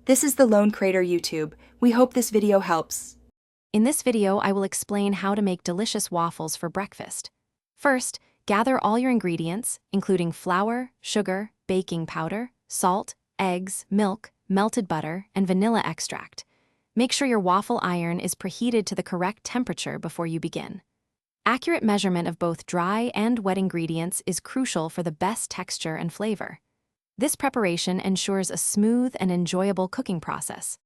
This is the Lone Crater YouTube. We hope this video helps. In this video, I will explain how to make delicious waffles for breakfast. First, gather all your ingredients, including flour, sugar, baking powder, salt, eggs, milk, melted butter, and vanilla extract. Make sure your waffle iron is preheated to the correct temperature before you begin. Accurate measurement of both dry and wet ingredients is crucial for the best texture and flavor. This preparation ensures a smooth and enjoyable cooking process.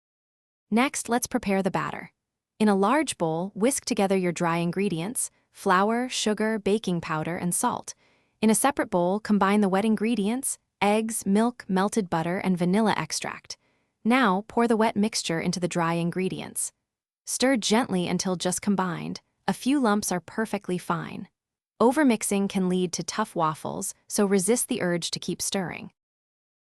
Next, let's prepare the batter. In a large bowl, whisk together your dry ingredients, flour, sugar, baking powder, and salt. In a separate bowl, combine the wet ingredients, eggs, milk, melted butter, and vanilla extract. Now, pour the wet mixture into the dry ingredients. Stir gently until just combined. A few lumps are perfectly fine. Overmixing can lead to tough waffles, so resist the urge to keep stirring.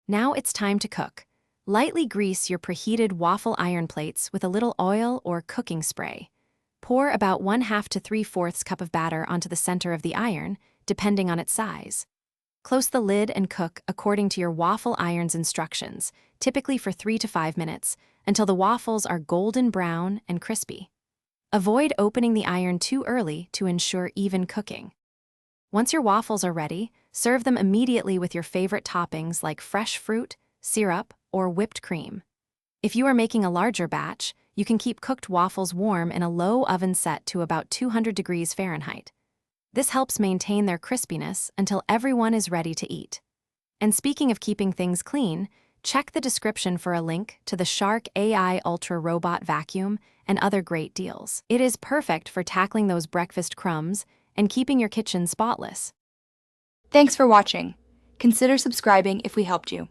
Now it's time to cook. Lightly grease your preheated waffle iron plates with a little oil or cooking spray. Pour about 1/2 to 3/4 cup of batter onto the center of the iron, depending on its size. Close the lid and cook according to your waffle iron's instructions, typically for 3 to 5 minutes, until the waffles are golden brown and crispy. Avoid opening the iron too early to ensure even cooking. Once your waffles are ready, serve them immediately with your favorite toppings like fresh fruit, syrup, or whipped cream. If you are making a larger batch, you can keep cooked waffles warm in a low oven set to about 200 degrees Fahrenheit. This helps maintain their crispiness until everyone is ready to eat. And speaking of keeping things clean, check the description for a link to the Shark AI Ultra Robot Vacuum and other great deals. It is perfect for tackling those breakfast crumbs and keeping your kitchen spotless. Thanks for watching. Consider subscribing if we helped you.